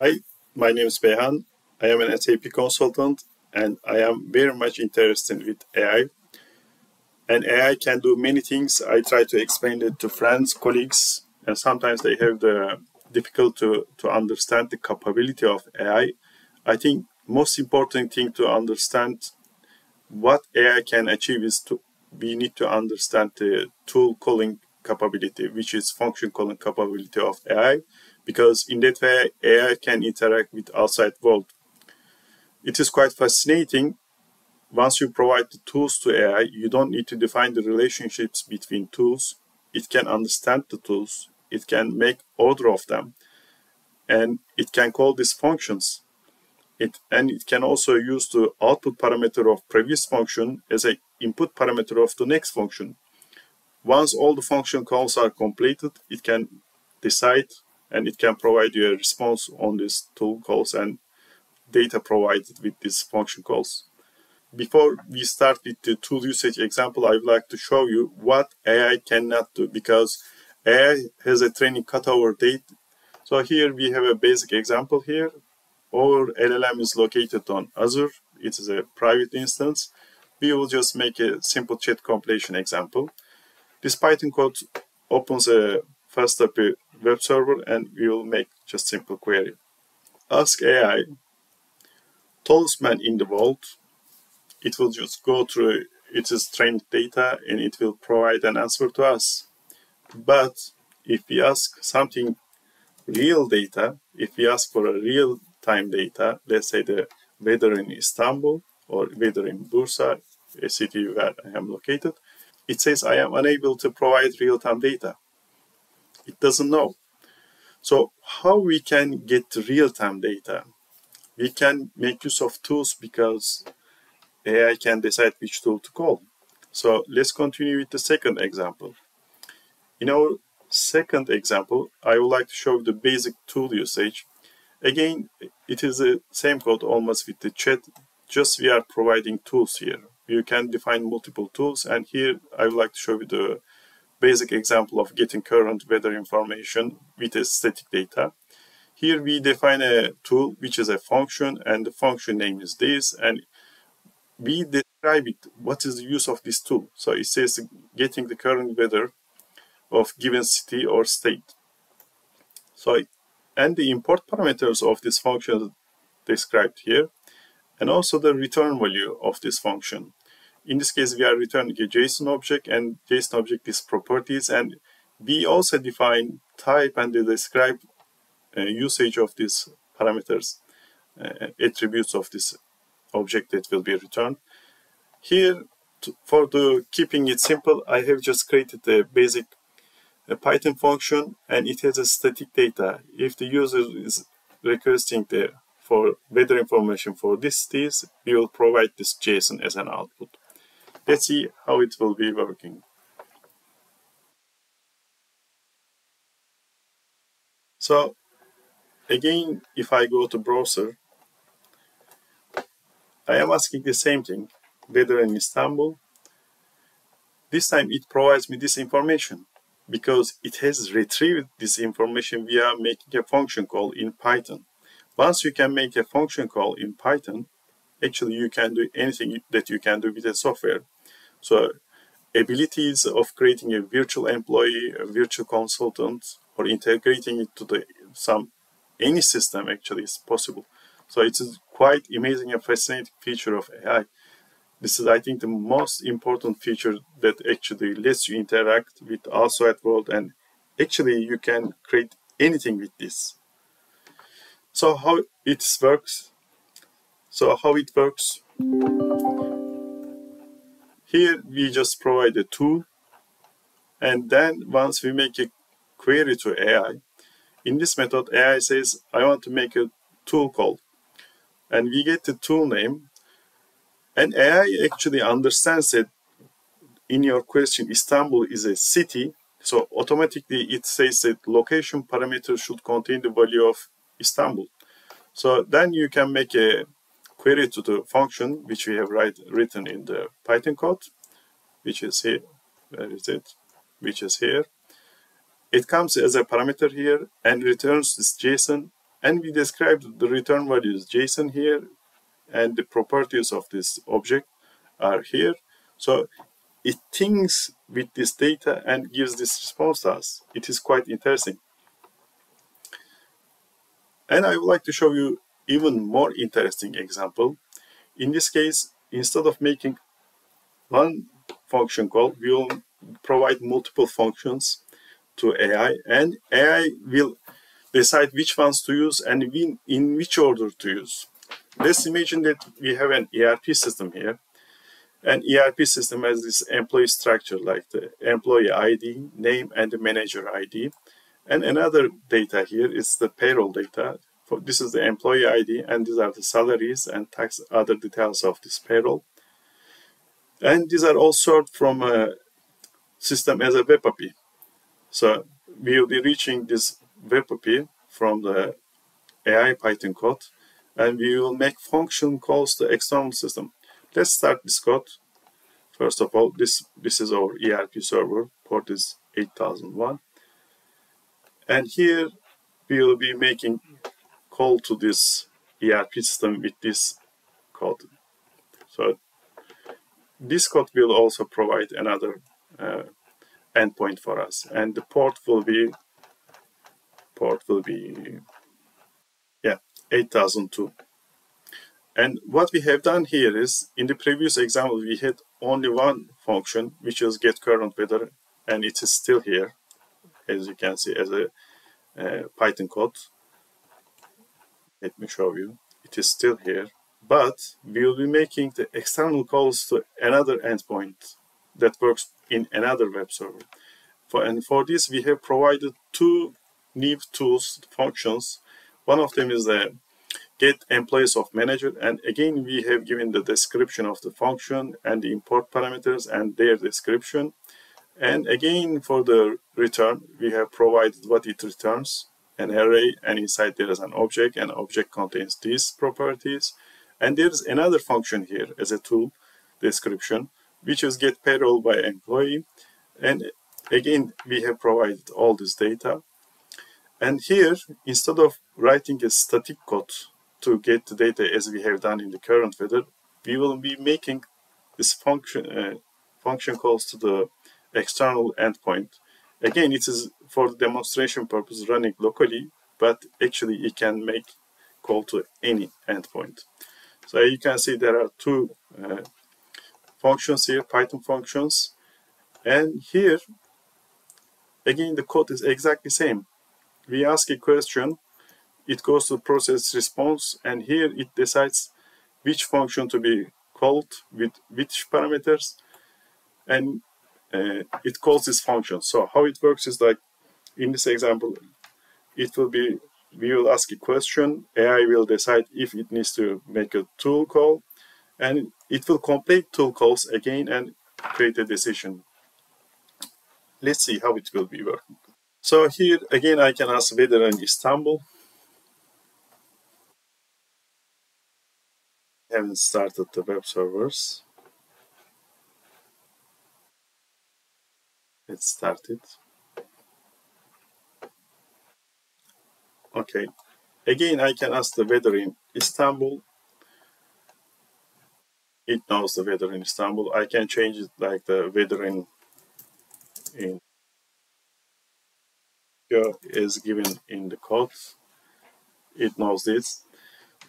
Hi, my name is Behan. I am an SAP consultant and I am very much interested with AI. And AI can do many things. I try to explain it to friends, colleagues, and sometimes they have the difficult to understand the capability of AI. I think most important thing to understand what AI can achieve is we need to understand the tool calling capability, which is function calling capability of AI, because in that way AI can interact with outside world. It is quite fascinating. Once you provide the tools to AI, you don't need to define the relationships between tools. It can understand the tools, it can make order of them, and it can call these functions. It can also use the output parameter of previous function as an input parameter of the next function. Once all the function calls are completed, it can decide and it can provide you a response on these tool calls and data provided with these function calls. Before we start with the tool usage example, I would like to show you what AI cannot do, because AI has a training cutover date. So here we have a basic example here. Our LLM is located on Azure. It is a private instance. We will just make a simple chat completion example. This Python code opens a FastAPI web server and we will make just simple query. Ask AI, tallest man in the world. It will just go through its trained data and it will provide an answer to us. But if we ask something real data, if we ask for a real-time data, let's say the weather in Istanbul or weather in Bursa, a city where I am located, it says I am unable to provide real-time data. It doesn't know. So how we can get real-time data? We can make use of tools because AI can decide which tool to call. So let's continue with the second example. In our second example, I would like to show the basic tool usage. Again, it is the same code almost with the chat, just we are providing tools here. You can define multiple tools, and here I would like to show you the basic example of getting current weather information with a static data. Here we define a tool which is a function, and the function name is this, and we describe it, what is the use of this tool. So it says getting the current weather of given city or state. So, and the import parameters of this function described here, and also the return value of this function. In this case, we are returning a JSON object, and JSON object is properties, and we also define type and describe usage of these parameters, attributes of this object that will be returned. Here, for the keeping it simple, I have just created a basic Python function, and it has a static data. If the user is requesting for weather information for this cities, we will provide this JSON as an output. Let's see how it will be working. So again, if I go to browser, I am asking the same thing, weather in Istanbul. This time it provides me this information because it has retrieved this information via making a function call in Python. Once you can make a function call in Python, actually you can do anything that you can do with a software. So abilities of creating a virtual employee, a virtual consultant, or integrating it to any system actually is possible. So it's a quite amazing and fascinating feature of AI. This is, I think, the most important feature that actually lets you interact with outside world, and actually you can create anything with this. So how it works? Here we just provide a tool, and then once we make a query to AI, in this method AI says I want to make a tool call, and we get the tool name, and AI actually understands that in your question Istanbul is a city, so automatically it says that location parameter should contain the value of Istanbul. So then you can make a query to the function which we have written in the Python code, which is here. Where is it? Which is here. It comes as a parameter here and returns this JSON And we described the return values JSON here, and the properties of this object are here. So it thinks with this data and gives this response to us. It is quite interesting. And I would like to show you even more interesting example. In this case, instead of making one function call, we will provide multiple functions to AI, and AI will decide which ones to use and in which order to use. Let's imagine that we have an ERP system here. An ERP system has this employee structure like the employee ID, name, and the manager ID. And another data here is the payroll data. This is the employee ID, and these are the salaries and tax, other details of this payroll. And these are all stored from a system as a web API. So we will be reaching this web API from the AI Python code, and we will make function calls to external system. Let's start this code. First of all, this is our ERP server, port is 8001. And here we will be making call to this ERP system with this code. So this code will also provide another endpoint for us, and the port will be 8002. And what we have done here is, in the previous example, we had only one function, which is get current weather, and it is still here, as you can see, as a Python code. Let me show you. It is still here, but we will be making the external calls to another endpoint that works in another web server. And for this, we have provided two new tools, functions. One of them is the get employees of manager, and again we have given the description of the function and the import parameters and their description. And again, for the return, we have provided what it returns, an array, and inside there is an object, and object contains these properties. And there's another function here as a tool description, which is get payroll by employee. And again, we have provided all this data. And here, instead of writing a static code to get the data as we have done in the current weather, we will be making this function calls to the external endpoint. Again, it is for the demonstration purpose running locally, but actually it can make call to any endpoint. So you can see there are two functions here, Python functions. And here, again, the code is exactly the same. We ask a question, it goes to process response, and here it decides which function to be called with which parameters, and it calls this function. So how it works is like, in this example, it will be, we will ask a question, AI will decide if it needs to make a tool call, and it will complete tool calls again and create a decision. Let's see how it will be working. So here again, I can ask weather in Istanbul. I haven't started the web servers. Let's start it. Okay. Again, I can ask the weather in Istanbul. It knows the weather in Istanbul. I can change it like the weather in is given in the code. It knows this.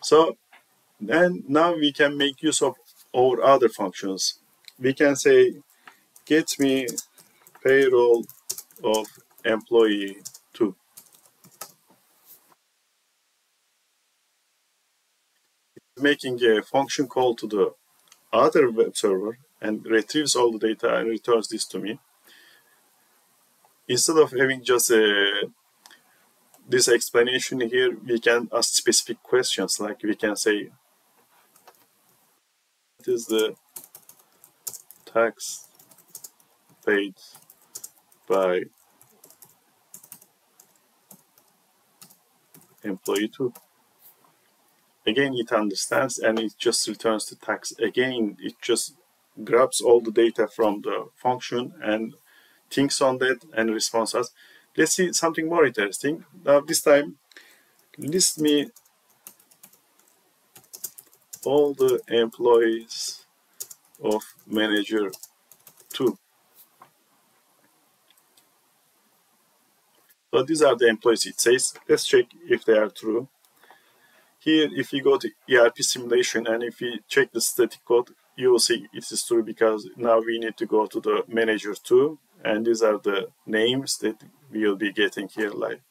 So then now we can make use of our other functions. We can say, get me payroll of employee 2. It's making a function call to the other web server and retrieves all the data and returns this to me. Instead of having just this explanation here, we can ask specific questions, like we can say, what is the tax paid by employee 2? Again, it understands and it just returns the tax. Again, it just grabs all the data from the function and thinks on that and responds us. Let's see something more interesting. Now this time, list me all the employees of manager 2. So these are the employees it says. Let's check if they are true. Here, if you go to ERP simulation and if you check the static code, you will see it is true because now we need to go to the manager 2, and these are the names that we will be getting here, like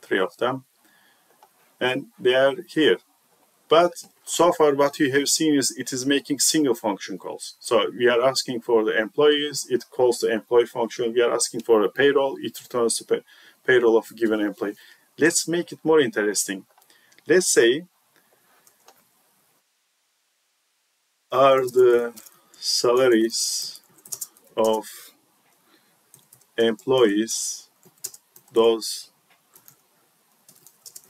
3 of them, and they are here. But so far what you have seen is it is making single function calls. So we are asking for the employees, it calls the employee function. We are asking for a payroll, it returns the payroll of a given employee. Let's make it more interesting. Let's say, are the salaries of employees those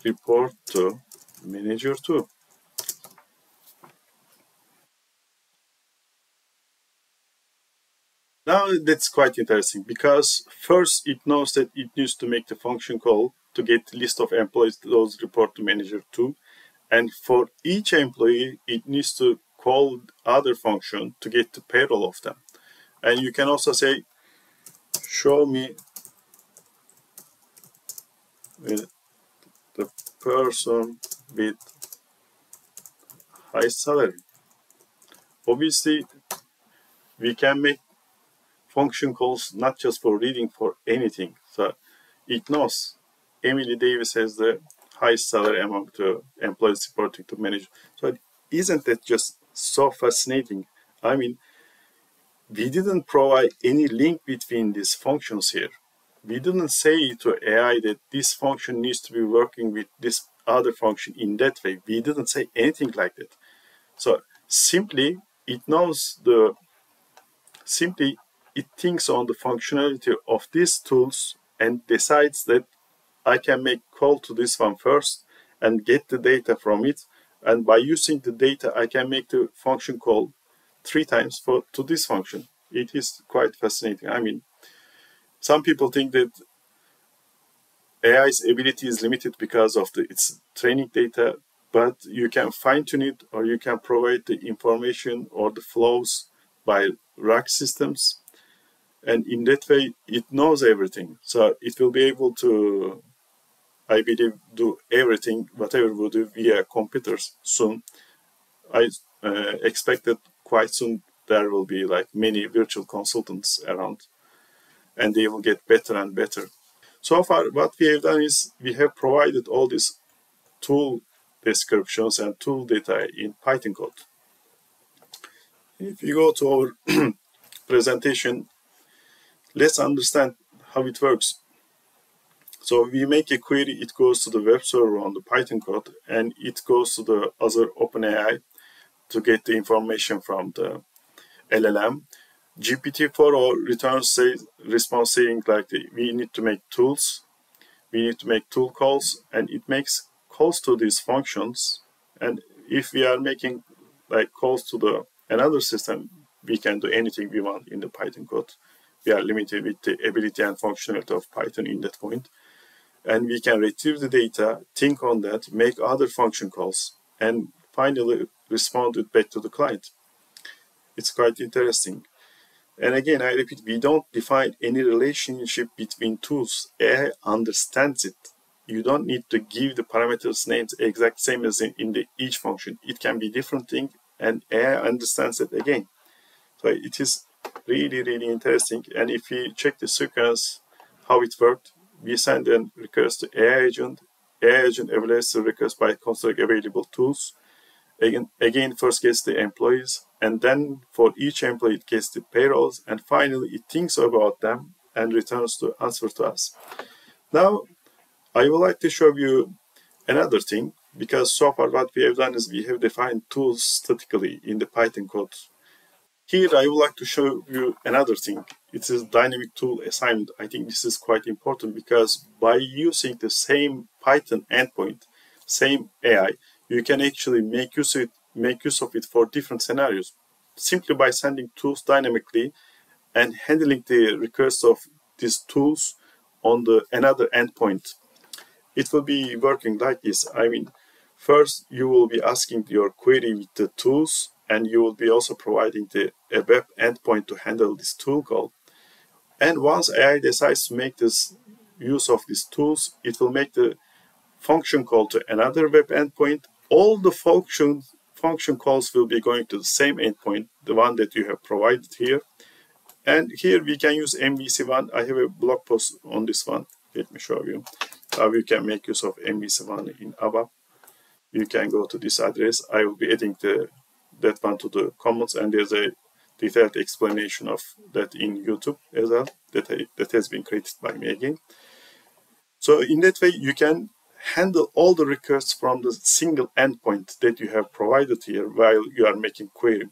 report to manager 2? Now that's quite interesting because first it knows that it needs to make the function call to get the list of employees those report to manager 2, and for each employee it needs to call other function to get the payroll of them. And you can also say, show me the person with high salary. Obviously we can make function calls not just for reading, for anything. So it knows Emily Davis has the highest salary among the employees reporting to manager. So isn't that just so fascinating? I mean, we didn't provide any link between these functions here. We didn't say to AI that this function needs to be working with this other function in that way. We didn't say anything like that. So simply it knows it thinks on the functionality of these tools and decides that I can make call to this one first and get the data from it. And by using the data, I can make the function call 3 times to this function. It is quite fascinating. I mean, some people think that AI's ability is limited because of its training data, but you can fine-tune it, or you can provide the information or the flows by rack systems. And in that way, it knows everything. So it will be able to, I believe, do everything, whatever we do via computers soon. I expect that quite soon there will be like many virtual consultants around, and they will get better and better. So far, what we have done is we have provided all these tool descriptions and tool data in Python code. If you go to our presentation, let's understand how it works. So we make a query, it goes to the web server on the Python code, and it goes to the other OpenAI to get the information from the LLM. GPT-4 returns response saying like we need to make tools, we need to make tool calls, and it makes calls to these functions. And if we are making like calls to another system, we can do anything we want in the Python code. We are limited with the ability and functionality of Python in that point. And we can retrieve the data, think on that, make other function calls, and finally respond it back to the client. It's quite interesting. And again, I repeat, we don't define any relationship between tools. AI understands it. You don't need to give the parameters names exact same as in each function. It can be different thing, and AI understands it again. So it is really, really interesting. And if you check the sequence, how it worked, we send a request to AI agent. AI agent evaluates the request by construct available tools. Again, first gets the employees, and then for each employee it gets the payrolls, and finally it thinks about them and returns the answer to us. Now, I would like to show you another thing, because so far what we have done is we have defined tools statically in the Python code. Here I would like to show you another thing. It is dynamic tool assignment. I think this is quite important because by using the same Python endpoint, same AI, you can actually make use of it for different scenarios, simply by sending tools dynamically and handling the requests of these tools on another endpoint. it will be working like this. I mean, first you will be asking your query with the tools, and you will be also providing a web endpoint to handle this tool call. And once AI decides to make this use of these tools, it will make the function call to another web endpoint. All the function calls will be going to the same endpoint, the one that you have provided here. And here we can use MVC1. I have a blog post on this one. Let me show you how you can make use of MVC1 in ABAP. You can go to this address. I will be adding that one to the comments, and there's a detailed explanation of that in YouTube as well that has been created by me again. So in that way, you can handle all the requests from the single endpoint that you have provided here while you are making query.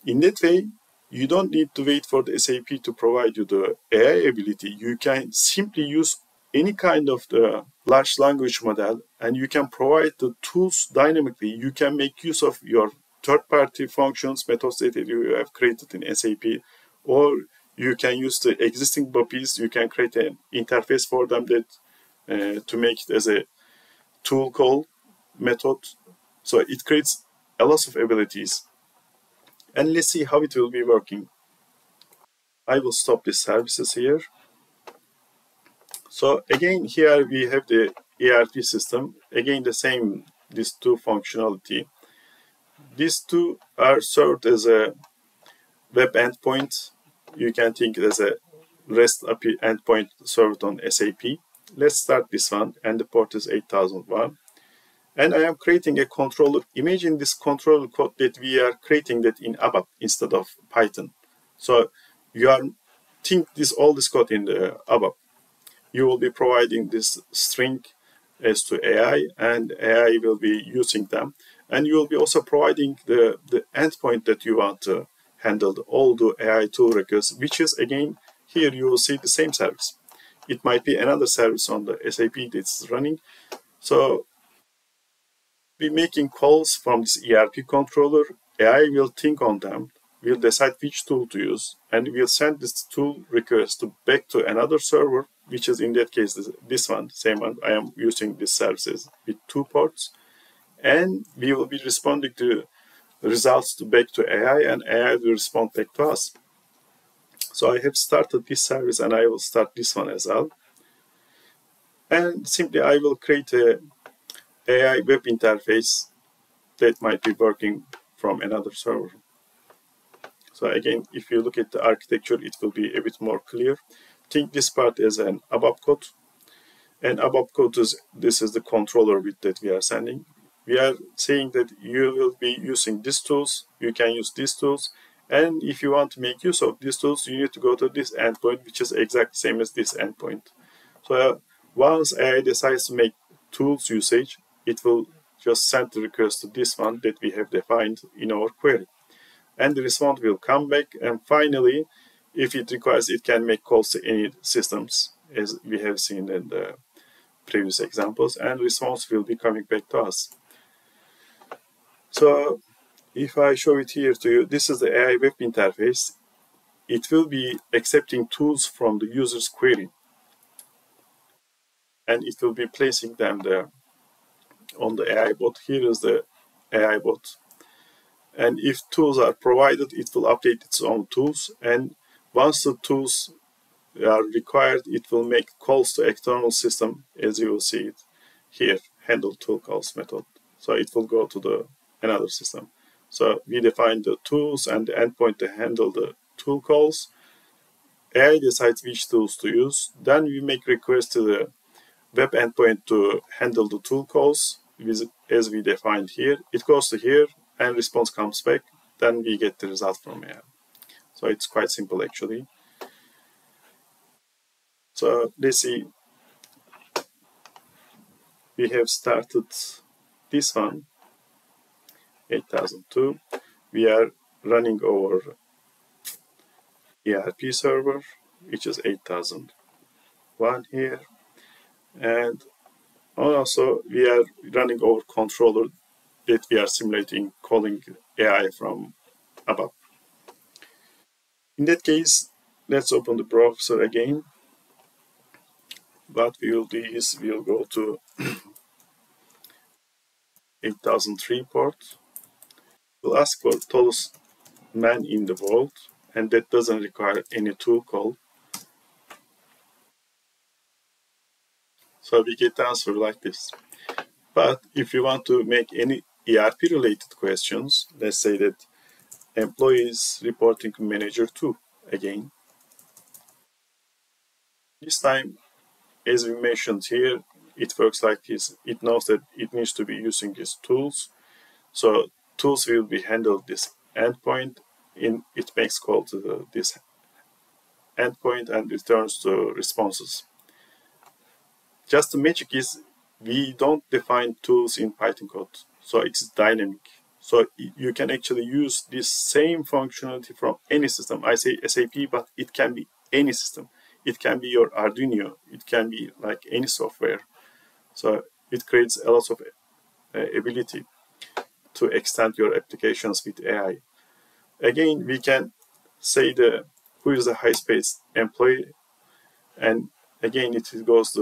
In that way, you don't need to wait for the SAP to provide you the AI ability. You can simply use any kind of the large language model, and you can provide the tools dynamically. You can make use of your third-party functions, methods that you have created in SAP, or you can use the existing BOPs. You can create an interface for them that to make it as a tool call method. So it creates a lot of abilities. And let's see how it will be working. I will stop the services here. So again, here we have the ERP system. Again, the same, these two functionality. These two are served as a web endpoint. You can think it as a REST API endpoint served on SAP. Let's start this one, and the port is 8001. And I am creating a controller. Imagine this controller code that we are creating that in ABAP instead of Python. So you are all this code in the ABAP. You will be providing this string as to AI, and AI will be using them. And you will be also providing the endpoint that you want to handle all the AI tool requests, which is, again, here you will see the same service. It might be another service on the SAP that's running. So be making calls from this ERP controller. AI will think on them, will decide which tool to use, and will send this tool request back to another server, which is in that case this one, same one. I am using these services with 2 ports, and we will be responding to results back to AI, and AI will respond back to us. So I have started this service, and I will start this one as well. And simply I will create a AI web interface that might be working from another server. So again, if you look at the architecture, it will be a bit more clear. Think this part as an ABAP code. And ABAP code this is the controller that we are sending. We are saying that you will be using these tools, you can use these tools, and if you want to make use of these tools, you need to go to this endpoint, which is exactly same as this endpoint. So once AI decides to make tools usage, it will just send the request to this one that we have defined in our query. And the response will come back, and finally, if it requires, it can make calls to any systems, as we have seen in the previous examples, and response will be coming back to us. So if I show it here to you, this is the AI web interface. It will be accepting tools from the user's query, and it will be placing them there on the AI bot. Here is the AI bot. And if tools are provided, it will update its own tools. And once the tools are required, it will make calls to external system, as you will see it here, handle tool calls method. So it will go to another system. So we define the tools and the endpoint to handle the tool calls. AI decides which tools to use. Then we make requests to the web endpoint to handle the tool calls, as we defined here. It goes to here, and response comes back. Then we get the result from AI. So it's quite simple, actually. So let's see. We have started this one, 8002. We are running our ERP server, which is 8001 here. And also we are running our controller that we are simulating calling AI from ABAP. In that case, let's open the browser again. what we will do is we'll go to 8003 port. We'll ask for tallest man in the world, and that doesn't require any tool call. So we get the answer like this. But if you want to make any ERP related questions, let's say that employees reporting to manager 2 again. This time, as we mentioned here, it works like this. It knows that it needs to be using these tools. So tools will be handled this endpoint. It makes call to this endpoint and returns to responses. Just the magic is we don't define tools in Python code, so it's dynamic. So you can actually use this same functionality from any system. I say SAP, but it can be any system. It can be your Arduino. It can be like any software. So it creates a lot of ability to extend your applications with AI. Again, we can say who is the high-paid employee, and again it goes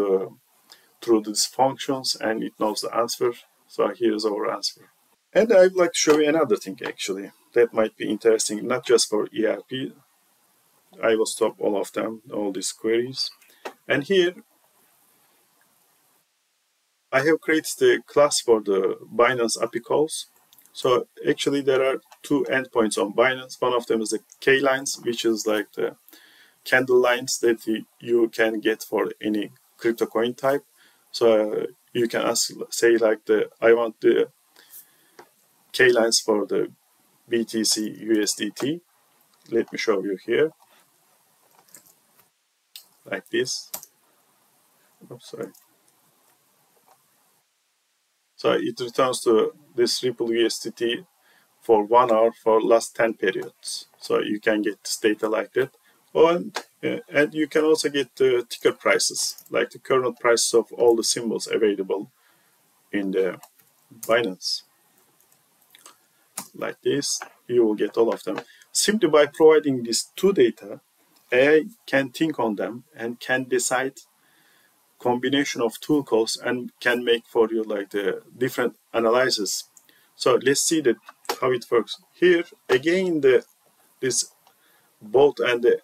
through these functions and it knows the answer. So here's our answer. And I'd like to show you another thing actually that might be interesting, not just for ERP. I will stop all of them, all these queries. And here I have created a class for the Binance API calls. So actually there are two endpoints on Binance. One of them is the K lines, which is like the candle lines that you can get for any crypto coin type. So you can say like I want the K lines for the BTC USDT. Let me show you here. Like this. Oh, sorry. So it returns to this Ripple USDT for 1 hour for last 10 periods. So you can get this data like that. And you can also get the ticker prices, like the current prices of all the symbols available in the Binance. Like this, you will get all of them. Simply by providing these two data, AI can think on them and can decide combination of tool calls and can make for you like the different analysis. So let's see that how it works. Here again, this bot and the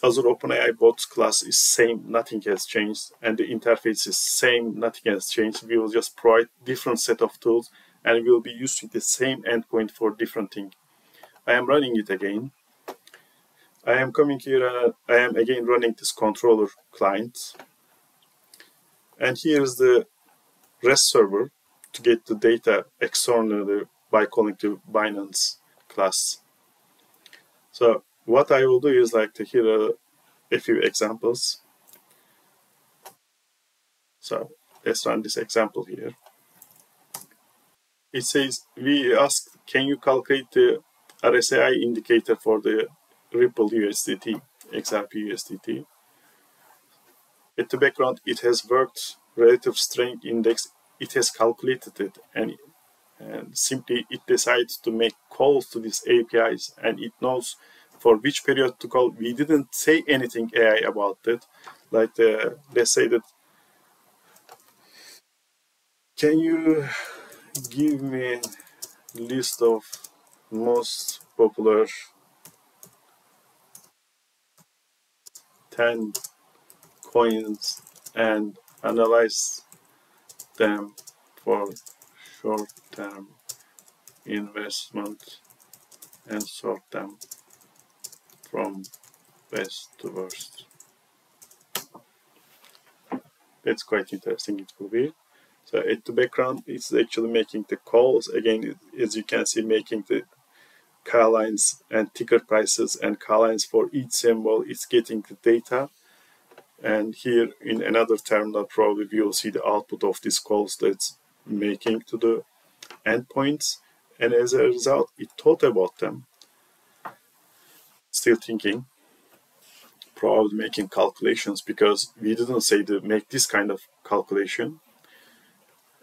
Azure OpenAI bot class is same, nothing has changed, and the interface is same, nothing has changed. We will just provide different set of tools, and we will be using the same endpoint for different things. I am running it again. I am coming here and I am again running this controller client. And here's the REST server to get the data externally by calling to Binance class. So what I will do is like to here are a few examples. So let's run this example here. It says we ask, can you calculate the RSI indicator for the Ripple USDT, XRP USDT? At the background, it has worked relative strength index. It has calculated it, and simply it decides to make calls to these APIs, and it knows for which period to call. We didn't say anything AI about it. Like let's say that, can you give me a list of most popular 10 coins and analyze them for short-term investment and sort them from best to worst. That's quite interesting, it will be. So at the background, it's actually making the calls. Again, as you can see, making the car lines and ticker prices and car lines for each symbol. It's getting the data. And here in another terminal, probably we will see the output of these calls that's making to the endpoints. And as a result, it thought about them. Still thinking, probably making calculations, because we didn't say to make this kind of calculation.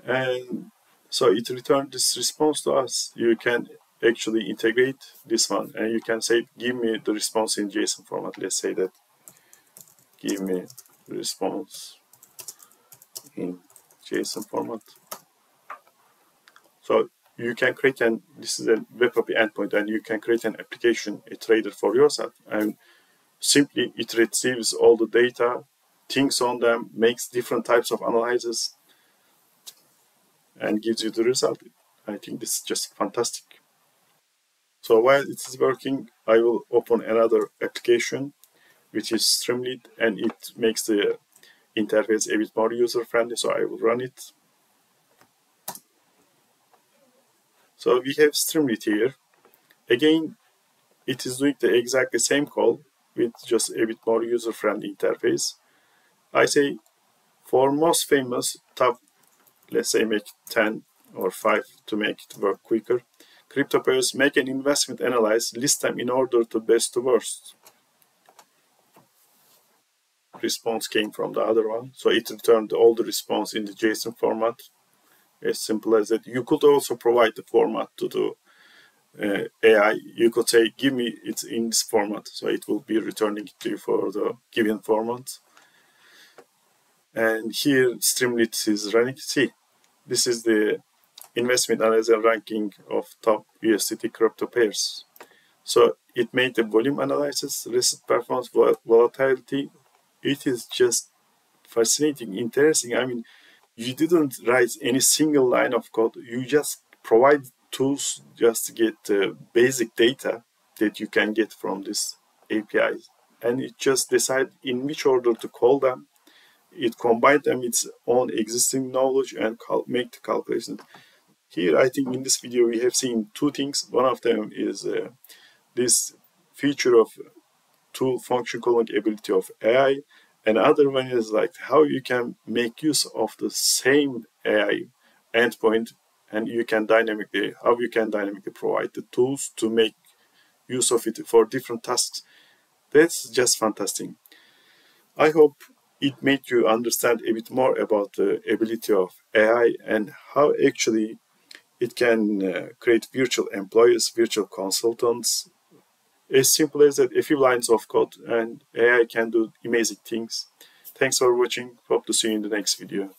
And so it returned this response to us. You can actually integrate this one, and you can say, give me the response in JSON format. Let's say that, give me response in JSON format. So you can create this is a web API endpoint, and you can create an application, a trader for yourself, and simply it retrieves all the data, thinks on them, makes different types of analysis, and gives you the result. I think this is just fantastic. So while it is working, I will open another application, which is Streamlit, and it makes the interface a bit more user-friendly, so I will run it. So we have Streamlit here. Again, it is doing the exactly same call with just a bit more user-friendly interface. I say for most famous top, let's say make 10 or 5 to make it work quicker. Crypto pairs, make an investment analyze, list them in order to best to worst. Response came from the other one, so it returned all the response in the JSON format. As simple as that. You could also provide the format to the AI. You could say, give me it in this format, so it will be returning it to you for the given format. And here Streamlit is running. See, this is the investment analysis ranking of top USDT crypto pairs. So it made the volume analysis, recent performance, volatility. It is just fascinating, interesting. I mean, you didn't write any single line of code. You just provide tools just to get basic data that you can get from this APIs. And it just decide in which order to call them. It combined them with its own existing knowledge and make the calculation. Here, I think in this video, we have seen two things. One of them is this feature of tool function calling ability of AI. Another one is like how you can make use of the same AI endpoint, and you can dynamically provide the tools to make use of it for different tasks. That's just fantastic. I hope it made you understand a bit more about the ability of AI and how actually it can create virtual employees, virtual consultants. As simple as that, a few lines of code, and AI can do amazing things. Thanks for watching. Hope to see you in the next video.